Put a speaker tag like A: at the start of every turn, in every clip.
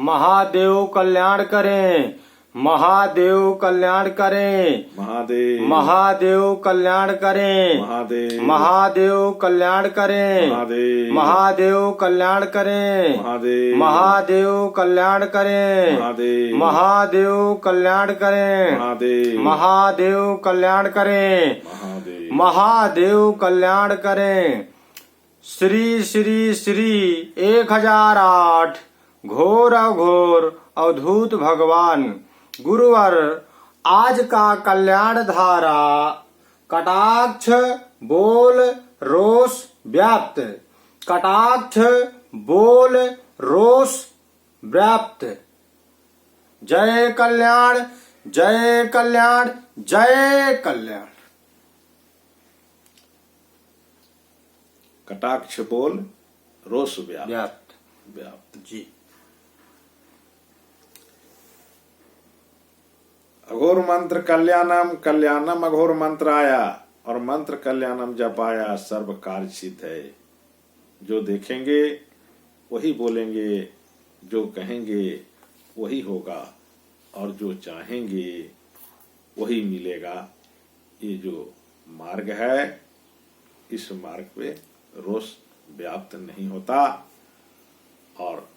A: महादेव कल्याण करें, महादेव कल्याण करें,
B: महादेव
A: महादेव कल्याण करें,
B: महादेव
A: महादेव कल्याण करें,
B: महादेव
A: महादेव कल्याण करें,
B: महादेव
A: महादेव कल्याण करें,
B: महादेव
A: महादेव कल्याण करें,
B: महादेव
A: महादेव कल्याण करें,
B: महादेव
A: महादेव कल्याण करें। श्री श्री श्री 1008 घोर अघोर अवधूत भगवान गुरुवर आज का कल्याण धारा कटाक्ष बोल रोष व्याप्त, कटाक्ष बोल रोष व्याप्त। जय कल्याण, जय कल्याण, जय कल्याण।
B: कटाक्ष बोल रोष व्याप्त
A: व्याप्त
B: व्याप्त।
A: जी।
B: अघोर मंत्र कल्याणम, कल्याणम अघोर मंत्र आया, और मंत्र कल्याणम जप आया सर्व कार्य सिद्ध है। जो देखेंगे वही बोलेंगे, जो कहेंगे वही होगा, और जो चाहेंगे वही मिलेगा। ये जो मार्ग है, इस मार्ग पे रोष व्याप्त नहीं होता और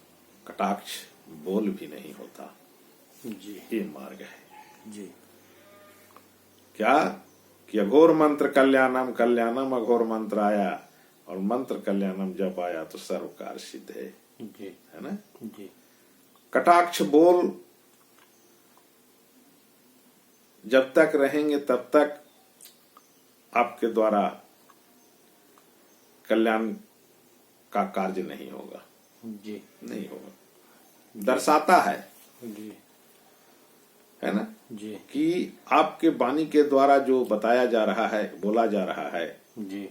B: कटाक्ष बोल भी नहीं होता।
A: जी
B: ये मार्ग है
A: जी।
B: क्या कि अघोर मंत्र कल्याणम, कल्याणम अघोर मंत्र आया, और मंत्र कल्याणम जब आया तो सर्व कार्य सिद्ध है।
A: जी
B: है ना
A: जी।
B: कटाक्ष बोल जब तक रहेंगे तब तक आपके द्वारा कल्याण का कार्य नहीं होगा।
A: जी
B: नहीं होगा। दर्शाता है,
A: जी
B: है ना,
A: जी
B: कि आपके वाणी के द्वारा जो बताया जा रहा है, बोला जा रहा है,
A: जी।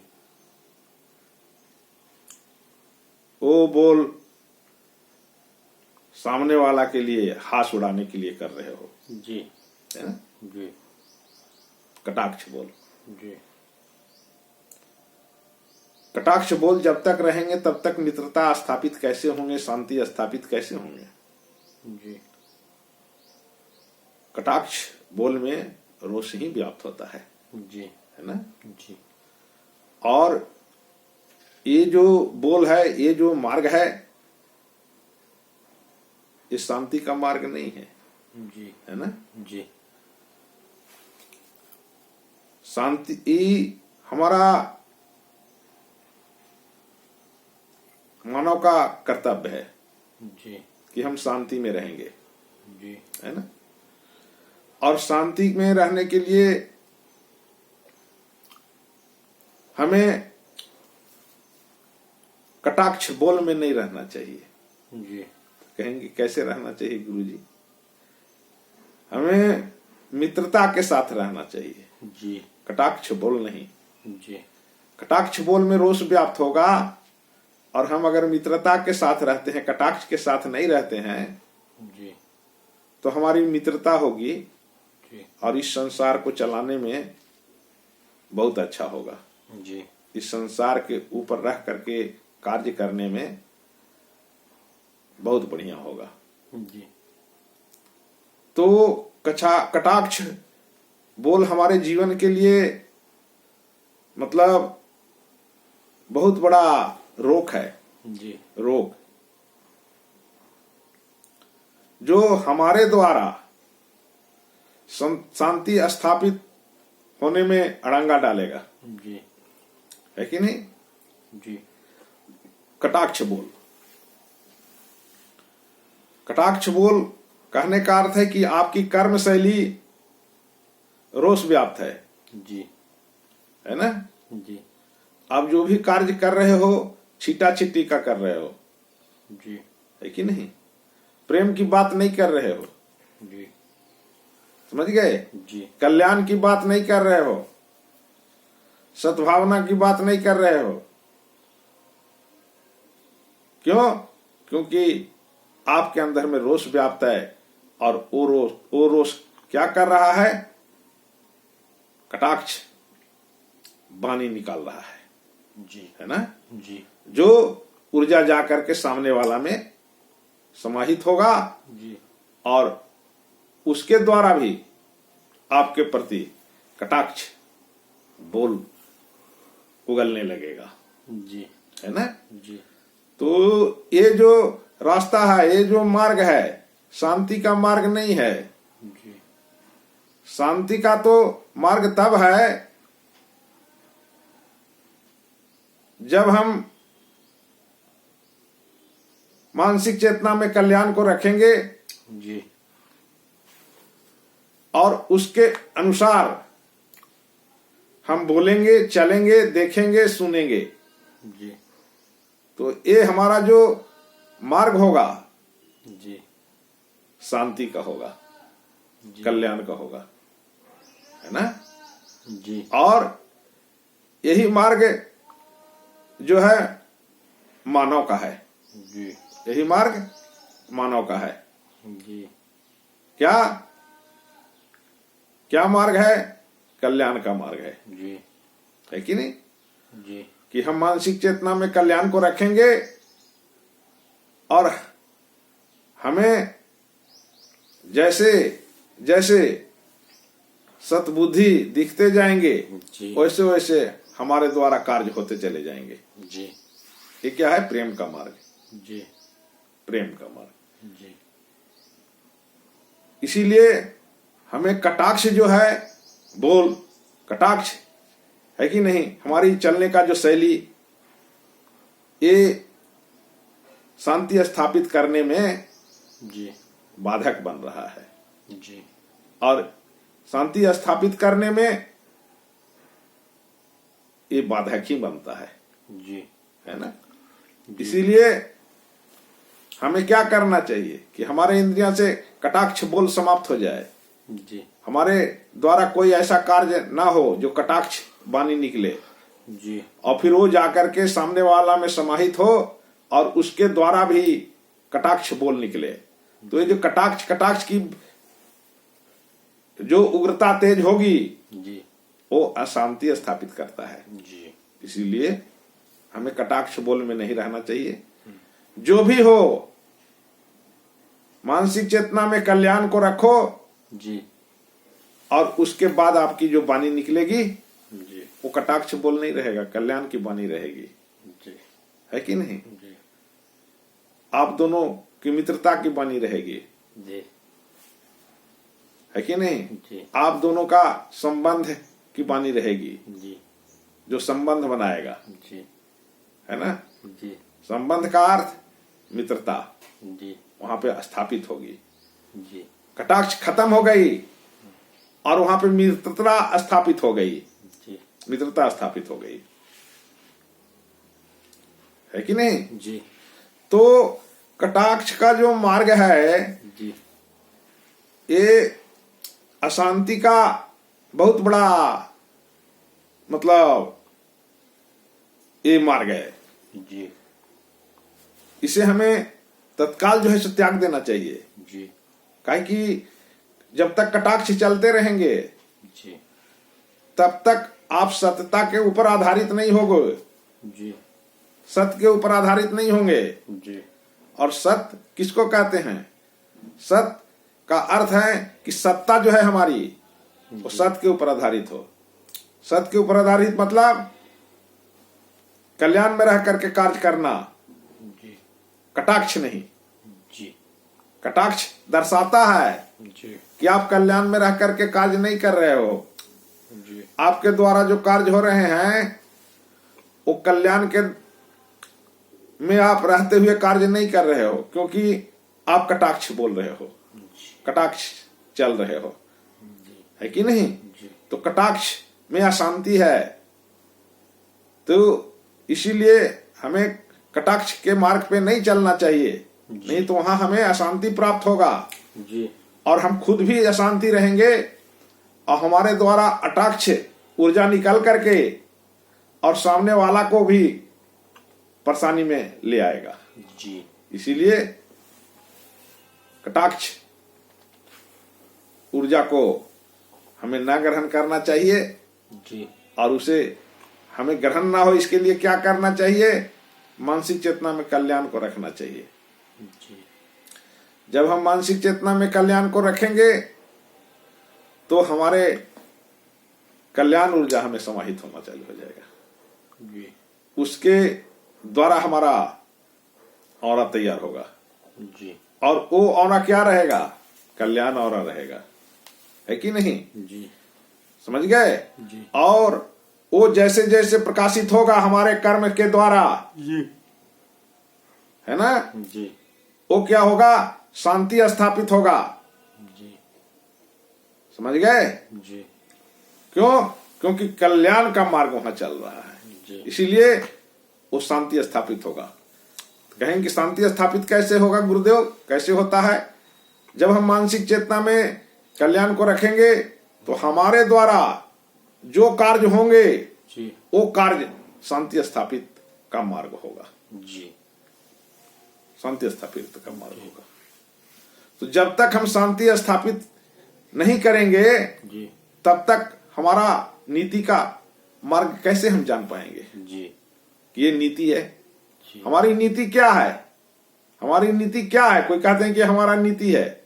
B: वो बोल सामने वाला के लिए हाथ उड़ाने के लिए कर रहे हो।
A: जी
B: है ना।
A: जी
B: कटाक्ष बोल,
A: जी
B: कटाक्ष बोल जब तक रहेंगे तब तक मित्रता स्थापित कैसे होंगे, शांति स्थापित कैसे होंगे।
A: जी।
B: कटाक्ष बोल में रोष ही व्याप्त होता है
A: जी
B: है ना।
A: जी।
B: और ये जो बोल है, ये जो मार्ग है, ये शांति का मार्ग नहीं है।
A: जी
B: है ना।
A: जी।
B: शांति ये हमारा मानव का कर्तव्य है
A: जी
B: कि हम शांति में रहेंगे।
A: जी।
B: है ना। और शांति में रहने के लिए हमें कटाक्ष बोल में नहीं रहना चाहिए।
A: जी।
B: कहेंगे कैसे रहना चाहिए गुरुजी? हमें मित्रता के साथ रहना चाहिए।
A: जी।
B: कटाक्ष बोल नहीं।
A: जी।
B: कटाक्ष बोल में रोष व्याप्त होगा, और हम अगर मित्रता के साथ रहते हैं, कटाक्ष के साथ नहीं रहते हैं,
A: जी
B: तो हमारी मित्रता होगी
A: जी
B: और इस संसार को चलाने में बहुत अच्छा होगा।
A: जी।
B: इस संसार के ऊपर रह करके कार्य करने में बहुत बढ़िया होगा।
A: जी।
B: तो कटाक्ष बोल हमारे जीवन के लिए मतलब बहुत बड़ा रोक है।
A: जी।
B: रोक जो हमारे द्वारा शांति स्थापित होने में अड़ंगा डालेगा।
A: जी।
B: है कि नहीं।
A: जी।
B: कटाक्ष बोल, कटाक्ष बोल कहने का अर्थ है कि आपकी कर्म शैली रोष व्याप्त है।
A: जी।
B: है ना।
A: जी।
B: आप जो भी कार्य कर रहे हो छीटा छिट्टी का कर रहे हो।
A: जी।
B: है कि नहीं। प्रेम की बात नहीं कर रहे हो।
A: जी।
B: समझ गए।
A: जी।
B: कल्याण की बात नहीं कर रहे हो, सद्भावना की बात नहीं कर रहे हो। क्यों? क्योंकि आपके अंदर में रोष व्याप्त है, और वो रोष क्या कर रहा है? कटाक्ष वाणी निकाल रहा है।
A: जी।
B: है ना।
A: जी।
B: जो ऊर्जा जा करके सामने वाला में समाहित होगा
A: जी
B: और उसके द्वारा भी आपके प्रति कटाक्ष बोल उगलने लगेगा,
A: जी
B: है ना।
A: जी
B: तो ये जो रास्ता है, ये जो मार्ग है, शांति का मार्ग नहीं है।
A: जी
B: शांति का तो मार्ग तब है जब हम मानसिक चेतना में कल्याण को रखेंगे
A: जी
B: और उसके अनुसार हम बोलेंगे, चलेंगे, देखेंगे, सुनेंगे।
A: जी
B: तो ये हमारा जो मार्ग होगा
A: जी
B: शांति का होगा,
A: जी
B: कल्याण का होगा, है ना।
A: जी
B: और यही मार्ग जो है मानव का है,
A: जी
B: यही मार्ग मानव का है।
A: जी
B: क्या क्या मार्ग है? कल्याण का मार्ग
A: जी
B: है कि नहीं?
A: जी
B: कि हम मानसिक चेतना में कल्याण को रखेंगे और हमें जैसे जैसे सतबुद्धि दिखते जाएंगे
A: जी
B: वैसे वैसे हमारे द्वारा कार्य होते चले जाएंगे।
A: जी
B: ये क्या है? प्रेम का मार्ग,
A: जी
B: प्रेम का मार्ग।
A: जी
B: इसीलिए हमें कटाक्ष जो है, बोल कटाक्ष है कि नहीं, हमारी चलने का जो शैली, ये शांति स्थापित करने में
A: जी
B: बाधक बन रहा है।
A: जी
B: और शांति स्थापित करने में ये बाधक ही बनता है,
A: जी
B: है ना। इसीलिए हमें क्या करना चाहिए कि हमारे इंद्रियों से कटाक्ष बोल समाप्त हो जाए,
A: जी
B: हमारे द्वारा कोई ऐसा कार्य ना हो जो कटाक्ष वाणी निकले,
A: जी
B: और फिर वो जाकर के सामने वाला में समाहित हो और उसके द्वारा भी कटाक्ष बोल निकले। तो ये जो कटाक्ष की जो उग्रता तेज होगी
A: जी
B: वो अशांति स्थापित करता है।
A: जी
B: इसीलिए हमें कटाक्ष बोल में नहीं रहना चाहिए। जो भी हो मानसिक चेतना में कल्याण को रखो
A: जी
B: और उसके बाद आपकी जो वाणी निकलेगी
A: जी
B: वो कटाक्ष बोल नहीं रहेगा, कल्याण की वाणी रहेगी,
A: जी
B: है कि नहीं।
A: जी
B: आप दोनों की मित्रता की वाणी रहेगी,
A: जी
B: है कि नहीं।
A: जी
B: आप दोनों का संबंध की वाणी रहेगी,
A: जी
B: जो संबंध बनाएगा,
A: जी
B: है ना।
A: जी
B: संबंध का अर्थ मित्रता
A: जी
B: वहां पे स्थापित होगी।
A: जी
B: कटाक्ष खत्म हो गई और वहां पे मित्रता स्थापित हो गई,
A: जी
B: मित्रता स्थापित हो गई, है कि नहीं।
A: जी
B: तो कटाक्ष का जो मार्ग है
A: जी
B: ये अशांति का बहुत बड़ा मतलब ये मार्ग है।
A: जी
B: इसे हमें तत्काल जो है सो त्याग देना चाहिए।
A: जी
B: काहे कि जब तक कटाक्ष चलते रहेंगे
A: जी
B: तब तक आप सत्यता के ऊपर आधारित नहीं होगे,
A: जी
B: सत्य के ऊपर आधारित नहीं होंगे।
A: जी
B: और सत्य किसको कहते हैं? सत्य का अर्थ है कि सत्ता जो है हमारी वो सत्य के ऊपर आधारित हो। सत्य के ऊपर आधारित मतलब कल्याण में रह करके कार्य करना,
A: जी
B: कटाक्ष नहीं।
A: जी
B: कटाक्ष दर्शाता है
A: जी
B: कि आप कल्याण में रह करके कार्य नहीं कर रहे हो,
A: जी
B: आपके द्वारा जो कार्य हो रहे हैं वो कल्याण के में आप रहते हुए कार्य नहीं कर रहे हो, क्योंकि आप कटाक्ष बोल रहे हो, कटाक्ष चल रहे हो, है कि नहीं। तो कटाक्ष में अशांति है, तो इसीलिए हमें कटाक्ष के मार्ग पे नहीं चलना चाहिए, नहीं तो वहां हमें अशांति प्राप्त होगा
A: जी
B: और हम खुद भी अशांति रहेंगे और हमारे द्वारा अटाक्ष ऊर्जा निकल करके और सामने वाला को भी परेशानी में ले आएगा।
A: जी
B: इसीलिए कटाक्ष ऊर्जा को हमें न ग्रहण करना चाहिए
A: जी
B: और उसे हमें ग्रहण ना हो इसके लिए क्या करना चाहिए? मानसिक चेतना में कल्याण को रखना चाहिए।
A: जी
B: जब हम मानसिक चेतना में कल्याण को रखेंगे तो हमारे कल्याण ऊर्जा हमें समाहित होना चालू हो जाएगा।
A: जी
B: उसके द्वारा हमारा ऑरा तैयार होगा
A: जी
B: और वो ऑरा क्या रहेगा? कल्याण ऑरा रहेगा, है कि नहीं?
A: जी
B: समझ गए?
A: जी
B: और वो जैसे जैसे प्रकाशित होगा हमारे कर्म के द्वारा,
A: जी
B: है ना,
A: जी
B: वो क्या होगा? शांति स्थापित होगा।
A: जी
B: समझ गए?
A: जी
B: क्यों? क्योंकि कल्याण का मार्ग वहां चल रहा है,
A: जी
B: इसीलिए वो शांति स्थापित होगा। कहेंगे शांति स्थापित कैसे होगा गुरुदेव? कैसे होता है? जब हम मानसिक चेतना में कल्याण को रखेंगे तो हमारे द्वारा जो कार्य होंगे
A: जी
B: वो कार्य शांति स्थापित का मार्ग होगा।
A: जी
B: शांति स्थापित का मार्ग होगा। तो जब तक हम शांति स्थापित नहीं करेंगे
A: जी
B: तब तक हमारा नीति का मार्ग कैसे हम जान पाएंगे
A: जी
B: कि ये नीति है?
A: जी
B: हमारी नीति क्या है? हमारी नीति क्या है? कोई कहते हैं कि हमारा नीति है,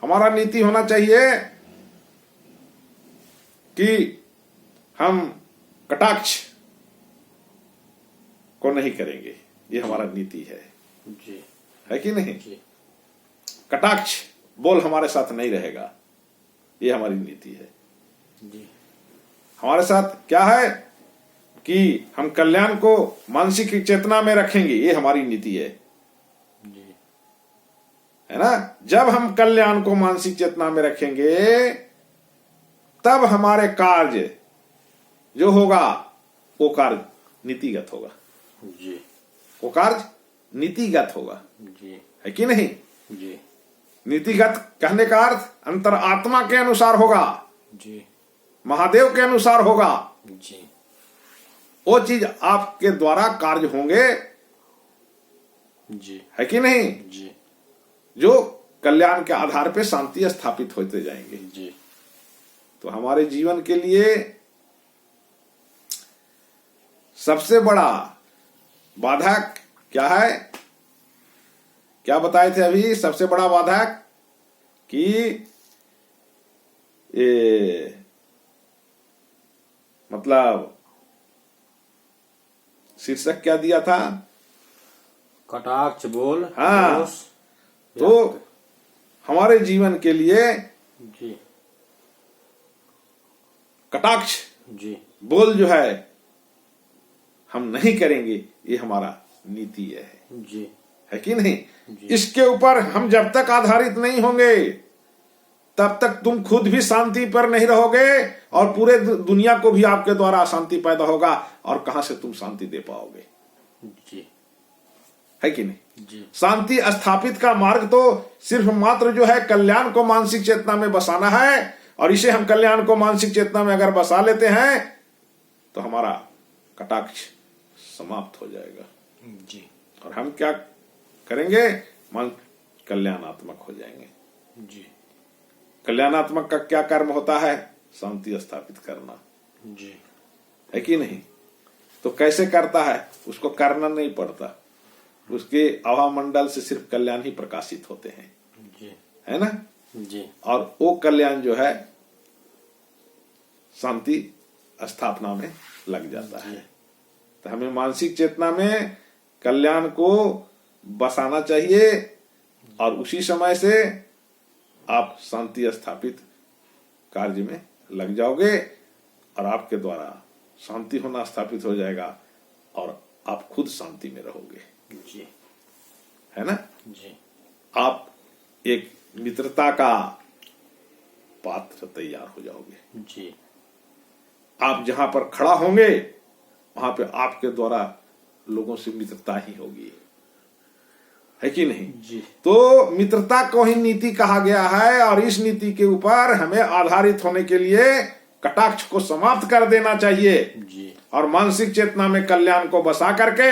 B: हमारा नीति होना चाहिए कि हम कटाक्ष को नहीं करेंगे, ये हमारा नीति
A: जी
B: है कि नहीं?
A: जी
B: कटाक्ष बोल हमारे साथ नहीं रहेगा, ये हमारी नीति है।
A: जी
B: हमारे साथ क्या है कि हम कल्याण को मानसिक चेतना में रखेंगे, ये हमारी नीति है ना? जब हम कल्याण को मानसिक चेतना में रखेंगे तब हमारे कार्य जो होगा वो कार्य नीतिगत होगा।
A: जी
B: वो कार्य नीतिगत होगा,
A: जी
B: है कि नहीं?
A: जी
B: नीतिगत कहने का अर्थ अंतरात्मा के अनुसार होगा,
A: जी
B: महादेव के अनुसार होगा।
A: जी
B: वो चीज आपके द्वारा कार्य होंगे,
A: जी
B: है कि नहीं?
A: जी
B: जो कल्याण के आधार पे शांति स्थापित होते जाएंगे।
A: जी
B: तो हमारे जीवन के लिए सबसे बड़ा बाधक क्या है? क्या बताए थे अभी? सबसे बड़ा बाधक कि मतलब शीर्षक क्या दिया था?
A: कटाक्ष बोल
B: हाँ।
A: दोष
B: तो हमारे जीवन के लिए
A: जी
B: कटाक्ष
A: जी
B: बोल जो है हम नहीं करेंगे, ये हमारा नीति
A: जी
B: है कि नहीं?
A: जी।
B: इसके ऊपर हम जब तक आधारित नहीं होंगे तब तक तुम खुद भी शांति पर नहीं रहोगे और पूरे दुनिया को भी आपके द्वारा अशांति पैदा होगा, और कहां से तुम शांति दे पाओगे?
A: जी
B: है कि नहीं?
A: जी
B: शांति स्थापित का मार्ग तो सिर्फ मात्र जो है कल्याण को मानसिक चेतना में बसाना है, और इसे हम कल्याण को मानसिक चेतना में अगर बसा लेते हैं तो हमारा कटाक्ष समाप्त हो जाएगा
A: जी
B: और हम क्या करेंगे? मन कल्याणात्मक हो जाएंगे।
A: जी
B: कल्याणात्मक का क्या कर्म होता है? शांति स्थापित करना,
A: जी
B: है कि नहीं? तो कैसे करता है? उसको करना नहीं पड़ता, उसके आभा मंडल से सिर्फ कल्याण ही प्रकाशित होते हैं,
A: जी
B: है ना?
A: जी
B: और वो कल्याण जो है शांति स्थापना में लग जाता है। तो हमें मानसिक चेतना में कल्याण को बसाना चाहिए और उसी समय से आप शांति स्थापित कार्य में लग जाओगे और आपके द्वारा शांति होना स्थापित हो जाएगा और आप खुद शांति में रहोगे,
A: जी
B: है ना?
A: जी
B: आप एक मित्रता का पात्र तैयार हो जाओगे।
A: जी
B: आप जहां पर खड़ा होंगे वहां पे आपके द्वारा लोगों से मित्रता ही होगी, है कि नहीं?
A: जी
B: तो मित्रता को ही नीति कहा गया है और इस नीति के ऊपर हमें आधारित होने के लिए कटाक्ष को समाप्त कर देना चाहिए
A: जी
B: और मानसिक चेतना में कल्याण को बसा करके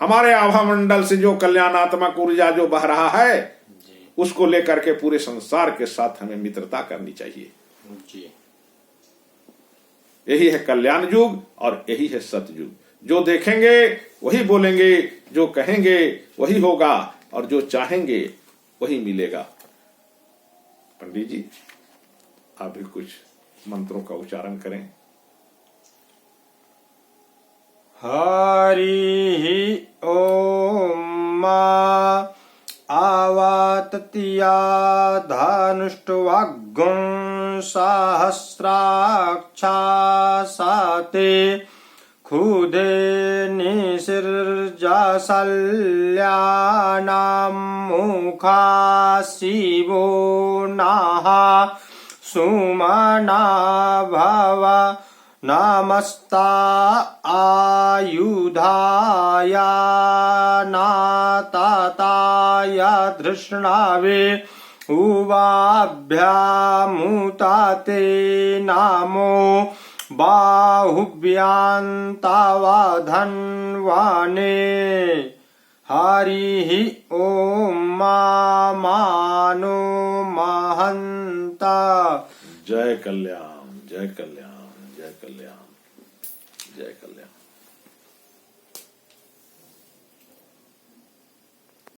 B: हमारे आभा मंडल से जो कल्याणात्मक ऊर्जा जो बह रहा है
A: जी
B: उसको लेकर के पूरे संसार के साथ हमें मित्रता करनी चाहिए।
A: जी
B: यही है कल्याण युग और यही है सतयुग। जो देखेंगे वही बोलेंगे, जो कहेंगे वही होगा, और जो चाहेंगे वही मिलेगा। पंडित जी आप भी कुछ मंत्रों का उच्चारण करें।
C: हरि ओम आवाततिया धनुष्टवाग्गुं सहस्राक्षा साते खुदे निसृजासल्यानां मुखा शिवो नाः सुमना भव नमस्ता आयुधाया नाताताय धृष्णावे उवाभ्यामुताते नामो बाहुव्यान्तावधन्वाने हरि ओम मानो महंता।
B: जय कल्याण, जय कल्याण, जय कल्याण, जय कल्याण।